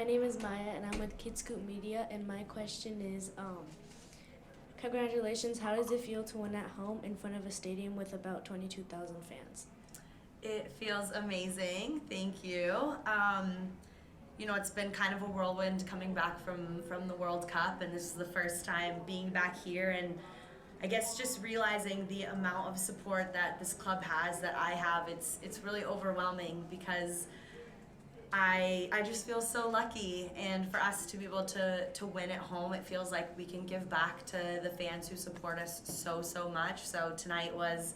name is Maya, and I'm with Kid Scoop Media, and my question is, congratulations, how does it feel to win at home in front of a stadium with about 22,000 fans? It feels amazing, thank you. It's been kind of a whirlwind coming back from the World Cup, and this is the first time being back here, and I guess just realizing the amount of support that this club has, that I have, it's really overwhelming because I just feel so lucky, and for us to be able to win at home, it feels like we can give back to the fans who support us so much. So tonight was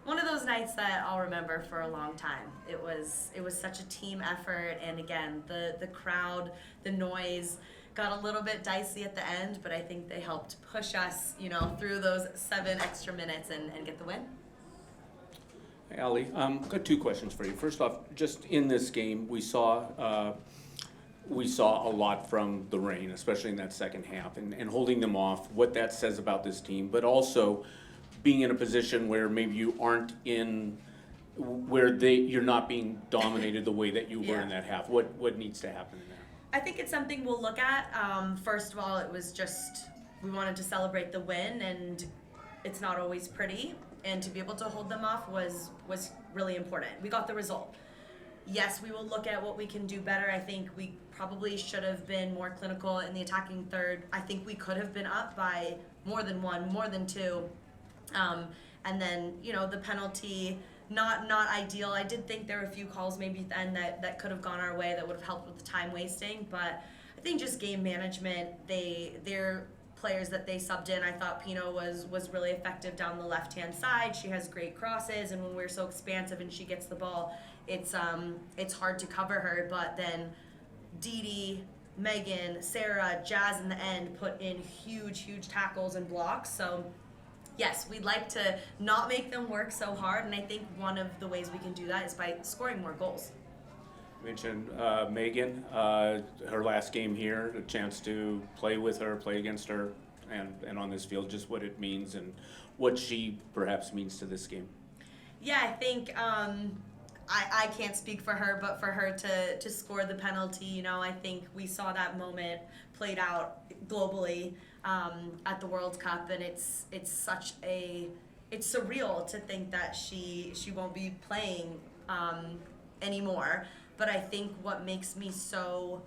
one of those nights that I'll remember for a long time. It was such a team effort, and again, the crowd, the noise got a little bit dicey at the end, but I think they helped push us, through those 7 extra minutes and get the win. Hey, Ali, got 2 questions for you. First off, just in this game, we saw a lot from the rain, especially in that second half, and holding them off, what that says about this team, but also being in a position where maybe you aren't in, where you're not being dominated the way that you were in that half. What needs to happen in there? I think it's something we'll look at. First of all, it was just, we wanted to celebrate the win, and it's not always pretty, and to be able to hold them off was really important. We got the result. Yes, we will look at what we can do better. I think we probably should have been more clinical in the attacking third. I think we could have been up by more than 1, more than 2. And then, the penalty, not ideal. I did think there were a few calls maybe at the end that could have gone our way that would have helped with the time wasting, but I think just game management, their players that they subbed in, I thought Pino was really effective down the left-hand side. She has great crosses, and when we're so expansive and she gets the ball, it's hard to cover her, but then Dee, Megan, Sarah, Jazz in the end put in huge tackles and blocks. So yes, we'd like to not make them work so hard, and I think one of the ways we can do that is by scoring more goals. You mentioned Megan, her last game here, a chance to play with her, play against her, and on this field, just what it means and what she perhaps means to this game. Yeah, I think I can't speak for her, but for her to score the penalty, I think we saw that moment played out globally at the World Cup, and it's surreal to think that she won't be playing anymore. But I think what makes me so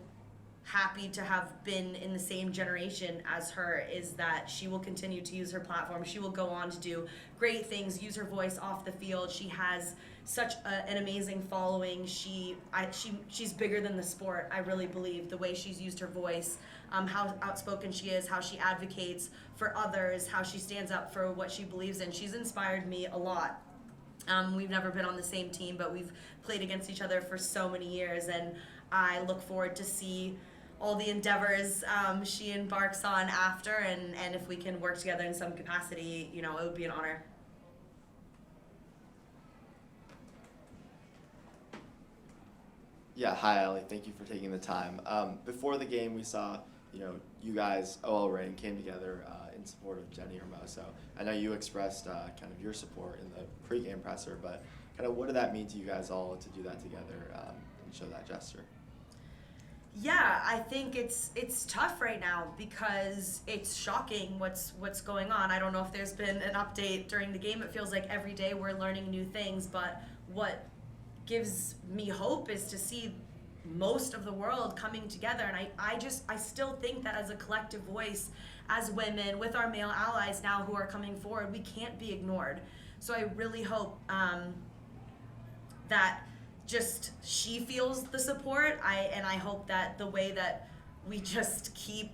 happy to have been in the same generation as her is that she will continue to use her platform. She will go on to do great things, use her voice off the field. She has such an amazing following. She's bigger than the sport, I really believe, the way she's used her voice, how outspoken she is, how she advocates for others, how she stands up for what she believes in. She's inspired me a lot. We've never been on the same team, but we've played against each other for so many years, and I look forward to see all the endeavors she embarks on after, and if we can work together in some capacity, it would be an honor. Yeah, hi Ali, thank you for taking the time. Before the game we saw, you guys, OL Reign, came together in support of Jenny Hermoso. I know you expressed kind of your support in the pregame presser, but kind of what did that mean to you guys all to do that together and show that gesture? Yeah, I think it's tough right now because it's shocking what's going on. I don't know if there's been an update during the game. It feels like every day we're learning new things, but what gives me hope is to see most of the world coming together, and I still think that as a collective voice, as women, with our male allies now who are coming forward, we can't be ignored. So I really hope that just she feels the support. I hope that the way that we just keep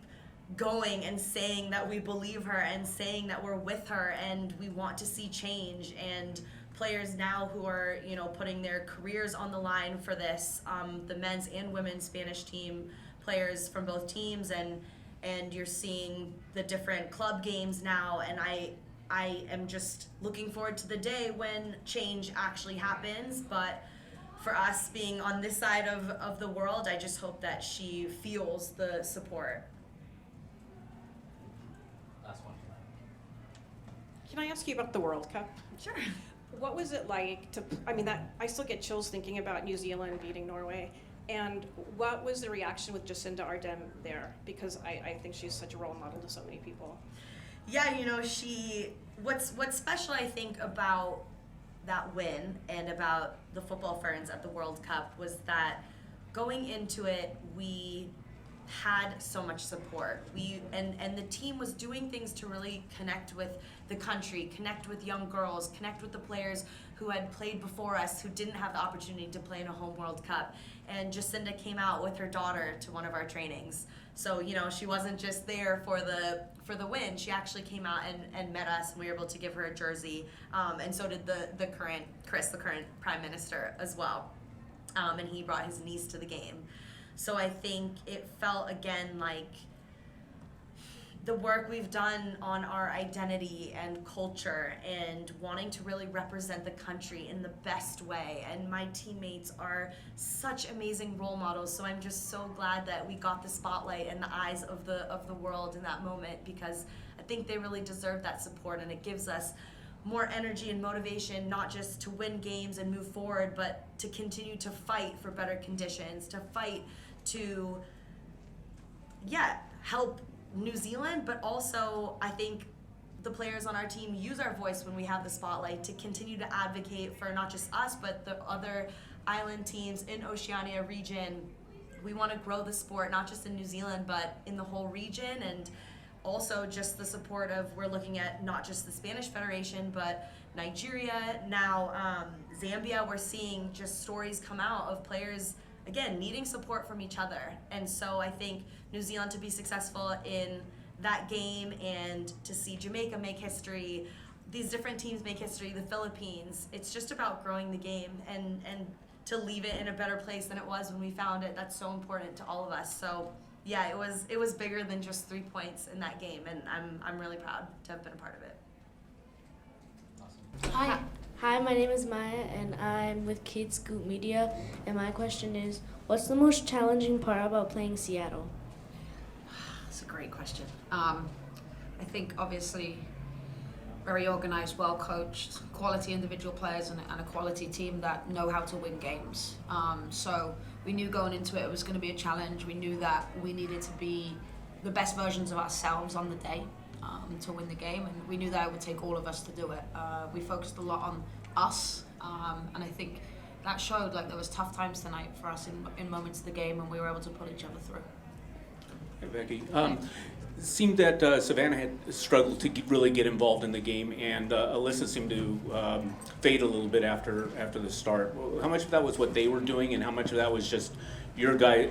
going and saying that we believe her and saying that we're with her and we want to see change, and players now who are putting their careers on the line for this, the men's and women's Spanish team players from both teams, and you're seeing the different club games now, and I am just looking forward to the day when change actually happens. But for us being on this side of the world, I just hope that she feels the support. Last one. Can I ask you about the World Cup? Sure. What was it like to, I still get chills thinking about New Zealand beating Norway. And what was the reaction with Jacinda Ardern there? Because I think she's such a role model to so many people. Yeah, what's special, I think, about that win and about the football ferns at the World Cup was that going into it, we had so much support. And the team was doing things to really connect with the country, connect with young girls, connect with the players who had played before us who didn't have the opportunity to play in a home World Cup. And Jacinda came out with her daughter to one of our trainings. So, she wasn't just there for the win. She actually came out and met us, and we were able to give her a jersey. And so did the current Prime Minister as well. And he brought his niece to the game. So I think it felt again like the work we've done on our identity and culture and wanting to really represent the country in the best way. And my teammates are such amazing role models. So I'm just so glad that we got the spotlight and the eyes of the world in that moment, because I think they really deserve that support, and it gives us more energy and motivation, not just to win games and move forward, but to continue to fight for better conditions, to fight to, help New Zealand, but also I think the players on our team use our voice when we have the spotlight to continue to advocate for not just us, but the other island teams in Oceania region. We want to grow the sport, not just in New Zealand, but in the whole region, and also just the support of, we're looking at not just the Spanish Federation, but Nigeria, now Zambia. We're seeing just stories come out of players, again, needing support from each other. And so I think New Zealand to be successful in that game, and to see Jamaica make history, these different teams make history, the Philippines, it's just about growing the game and to leave it in a better place than it was when we found it. That's so important to all of us. So yeah, it was bigger than just 3 points in that game, and I'm really proud to have been a part of it. Hi. Hi, my name is Maya, and I'm with Kids Scoop Media. And my question is, what's the most challenging part about playing Seattle? That's a great question. I think obviously very organized, well coached, quality individual players, and a quality team that know how to win games. So we knew going into it was going to be a challenge. We knew that we needed to be the best versions of ourselves on the day to win the game, and we knew that it would take all of us to do it. We focused a lot on us, and I think that showed. Like, there was tough times tonight for us in moments of the game, and we were able to pull each other through. Hey, Becki. It seemed that Savannah had struggled to really get involved in the game, and Alyssa seemed to fade a little bit after the start. How much of that was what they were doing, and how much of that was just your guy,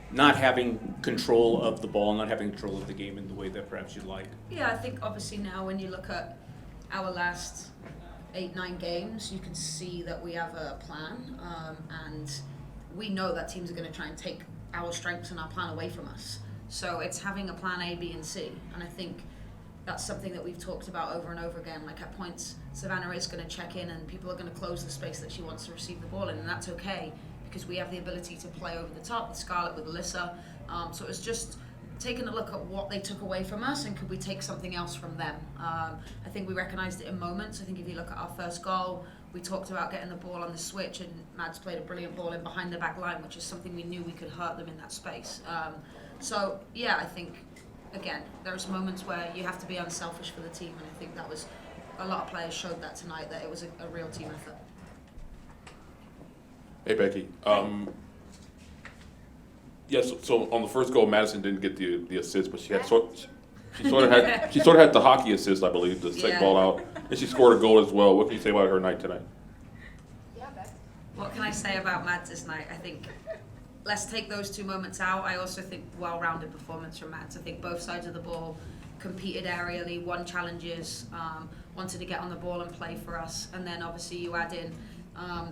not having control of the ball, not having control of the game in the way that perhaps you'd like? Yeah, I think obviously now when you look at our last 8-9 games, you can see that we have a plan, and we know that teams are going to try and take our strengths and our plan away from us. So it's having a plan A, B, and C, and I think that's something that we've talked about over and over again. Like, at points, Savannah is going to check in, and people are going to close the space that she wants to receive the ball in, and that's okay, because we have the ability to play over the top with Scarlett, with Alyssa. So it was just taking a look at what they took away from us, and could we take something else from them. I think we recognised it in moments. I think if you look at our first goal, we talked about getting the ball on the switch, and Mads played a brilliant ball in behind the back line, which is something we knew we could hurt them in that space. So yeah, I think, again, there's moments where you have to be unselfish for the team, and I think that was, a lot of players showed that tonight, that it was a real team effort. Hey, Becki. Yes. So on the first goal, Madison didn't get the assist, but she sort of had the hockey assist, I believe, the second ball out, and she scored a goal as well. What can you say about her night tonight? What can I say about Mads this night? I think, let's take those 2 moments out. I also think well-rounded performance from Mads. I think both sides of the ball competed aerially, won challenges, wanted to get on the ball and play for us, and then obviously you add in.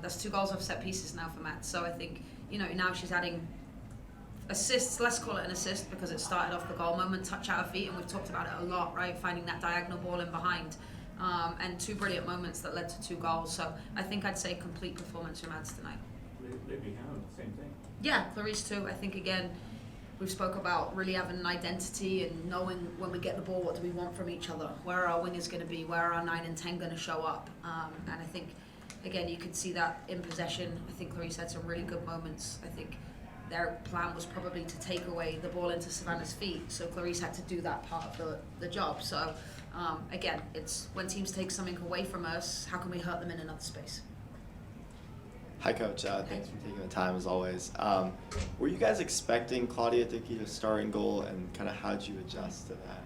That's 2 goals off set pieces now for Matt. So I think, now she's adding assists. Let's call it an assist, because it started off the goal moment, touch out her feet, and we've talked about it a lot, right? Finding that diagonal ball in behind. And 2 brilliant moments that led to 2 goals. So I think I'd say complete performance from Matt tonight. Maybe Hammond, same thing. Yeah, Clarice too. I think, again, we've spoke about really having an identity and knowing when we get the ball, what do we want from each other? Where are our wingers going to be? Where are our 9 and 10 going to show up? And I think, again, you could see that in possession. I think Clarice had some really good moments. I think their plan was probably to take away the ball into Savannah's feet, so Clarice had to do that part of the job. So again, it's when teams take something away from us, how can we hurt them in another space? Hi, Coach. Thanks for taking the time as always. Were you guys expecting Claudia Dickey to start in goal, and kind of how did you adjust to that?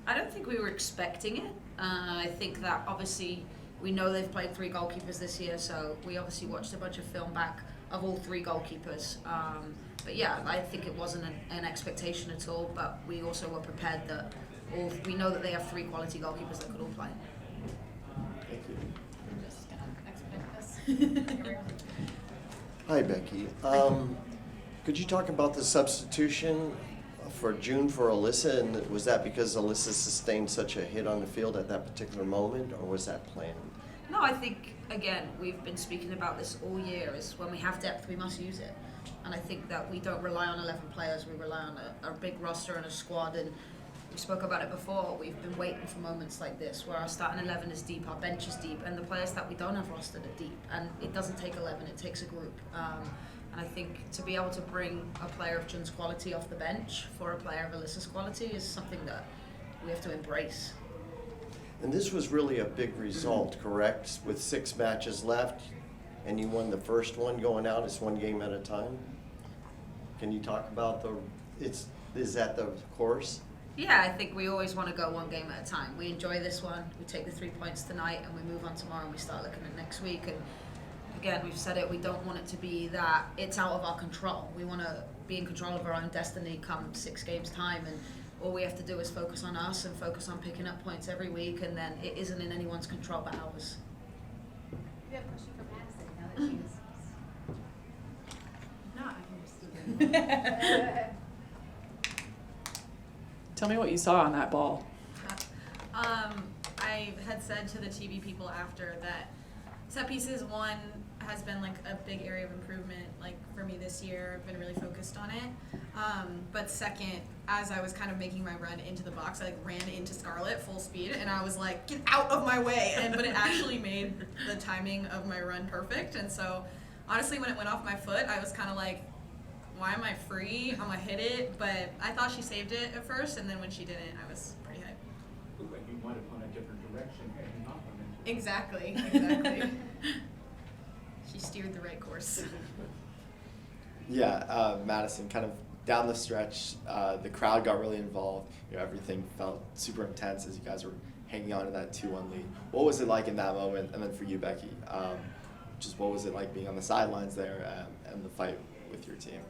I don't think we were expecting it. I think that obviously we know they've played 3 goalkeepers this year, so we obviously watched a bunch of film back of all 3 goalkeepers. But yeah, I think it wasn't an expectation at all, but we also were prepared that we know that they have 3 quality goalkeepers that could all play. Thank you. I'm just gonna expedite this. Hi, Becki. Could you talk about the substitution for June for Alyssa, and was that because Alyssa sustained such a hit on the field at that particular moment, or was that planned? No, I think, again, we've been speaking about this all year, is when we have depth, we must use it. And I think that we don't rely on 11 players, we rely on a big roster and a squad, and we spoke about it before, we've been waiting for moments like this, where our starting 11 is deep, our bench is deep, and the players that we don't have rostered are deep. And it doesn't take 11, it takes a group. And I think to be able to bring a player of Jun's quality off the bench for a player of Alyssa's quality is something that we have to embrace. And this was really a big result, correct? With 6 matches left, and you won the first one going out. It's 1 game at a time. Can you talk about is that the course? Yeah, I think we always want to go 1 game at a time. We enjoy this one, we take the 3 points tonight, and we move on tomorrow and we start looking at next week. And again, we've said it, we don't want it to be that it's out of our control. We want to be in control of our own destiny come 6 games time, and all we have to do is focus on us and focus on picking up points every week, and then it isn't in anyone's control but ours. We have a question for Madison now that she's. No, I can just. Tell me what you saw on that ball. I had said to the TV people after that set pieces, 1 has been like a big area of improvement, like for me this year. I've been really focused on it. But second, as I was kind of making my run into the box, I like ran into Scarlett full speed, and I was like, "Get out of my way!" But it actually made the timing of my run perfect. And so, honestly, when it went off my foot, I was kind of like, "Why am I free? I'm gonna hit it." But I thought she saved it at first, and then when she didn't, I was pretty hyped. Looked like you might have gone a different direction had you not gone into it. Exactly. She steered the right course. Yeah, Madison, kind of down the stretch, the crowd got really involved. Everything felt super intense as you guys were hanging on to that 2-1 lead. What was it like in that moment? And then for you, Becki, just what was it like being on the sidelines there and the fight with your team?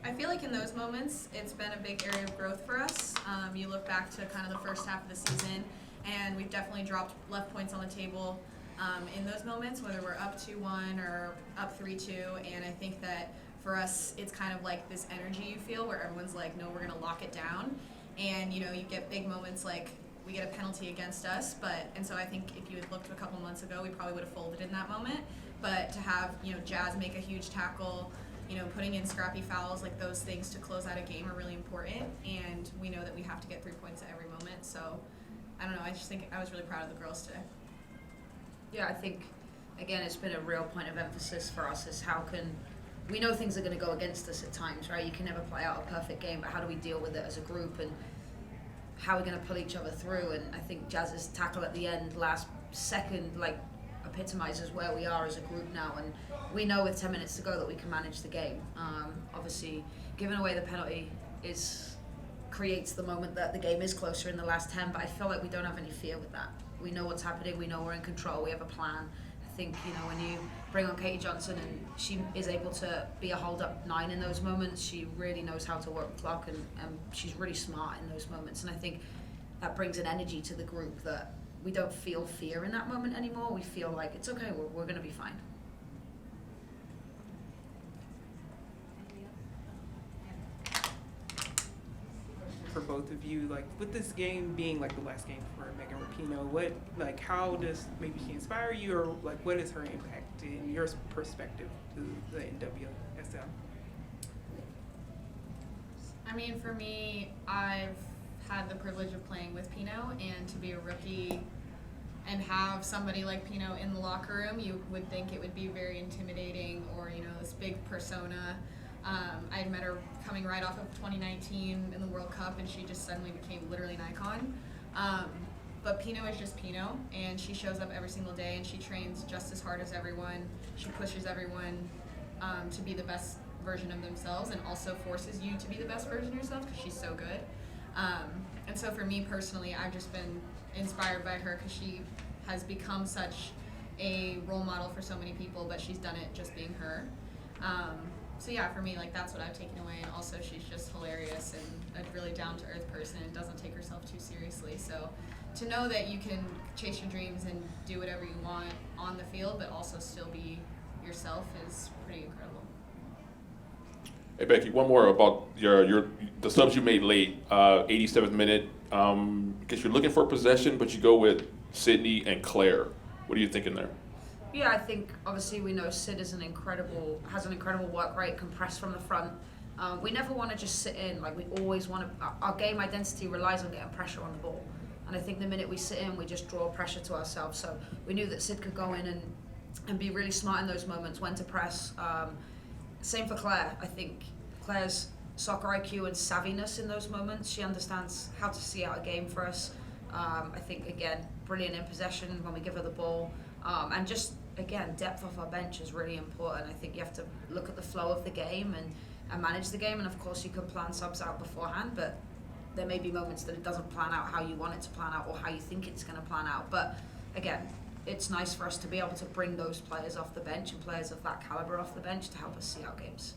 I feel like in those moments, it's been a big area of growth for us. You look back to kind of the first half of the season, and we've definitely left points on the table in those moments, whether we're up 2-1 or up 3-2. And I think that for us, it's kind of like this energy you feel where everyone's like, no, we're going to lock it down. And, you get big moments like we get a penalty against us. And so I think if you had looked a couple months ago, we probably would have folded in that moment. But to have, Jazz make a huge tackle, putting in scrappy fouls, like those things to close out a game are really important. And we know that we have to get 3 points at every moment. So I don't know, I just think I was really proud of the girls today. Yeah, I think, again, it's been a real point of emphasis for us is we know things are going to go against us at times, right? You can never play out a perfect game, but how do we deal with it as a group, and how are we going to pull each other through? And I think Jazz's tackle at the end, last second, epitomizes where we are as a group now, and we know with 10 minutes to go that we can manage the game. Obviously, giving away the penalty creates the moment that the game is closer in the last 10, but I feel like we don't have any fear with that. We know what's happening, we know we're in control, we have a plan. I think, when you bring on Katie Johnson and she is able to be a hold-up 9 in those moments, she really knows how to work the clock, and she's really smart in those moments. And I think that brings an energy to the group that we don't feel fear in that moment anymore. We feel like it's okay, we're going to be fine. For both of you, with this game being the last game for Megan Rapinoe, how does maybe she inspire you, or what is her impact in your perspective to the NWSL? I mean, for me, I've had the privilege of playing with Pino, and to be a rookie and have somebody like Pino in the locker room, you would think it would be very intimidating, or this big persona. I had met her coming right off of 2019 in the World Cup, and she just suddenly became literally an icon. But Pino is just Pino, and she shows up every single day, and she trains just as hard as everyone. She pushes everyone to be the best version of themselves, and also forces you to be the best version of yourself because she's so good. And so for me personally, I've just been inspired by her because she has become such a role model for so many people, but she's done it just being her. So yeah, for me, like, that's what I've taken away. And also she's just hilarious and a really down-to-earth person and doesn't take herself too seriously. So to know that you can chase your dreams and do whatever you want on the field, but also still be yourself is pretty incredible. Hey Becki, one more about the subs you made late, 87th minute. Because you're looking for possession, but you go with Sydney and Claire. What are you thinking there? Yeah, I think obviously we know Sid has an incredible work rate, can press from the front. We never want to just sit in. Like, we always want to. Our game identity relies on getting pressure on the ball, and I think the minute we sit in, we just draw pressure to ourselves. So we knew that Sid could go in and be really smart in those moments, when to press. Same for Claire. I think Claire's soccer IQ and savviness in those moments. She understands how to see out a game for us. I think, again, brilliant in possession when we give her the ball. And just, again, depth off our bench is really important. I think you have to look at the flow of the game and manage the game. And, of course, you can plan subs out beforehand, but there may be moments that it doesn't plan out how you want it to plan out or how you think it's going to plan out. But, again, it's nice for us to be able to bring those players off the bench and players of that caliber off the bench to help us see out games.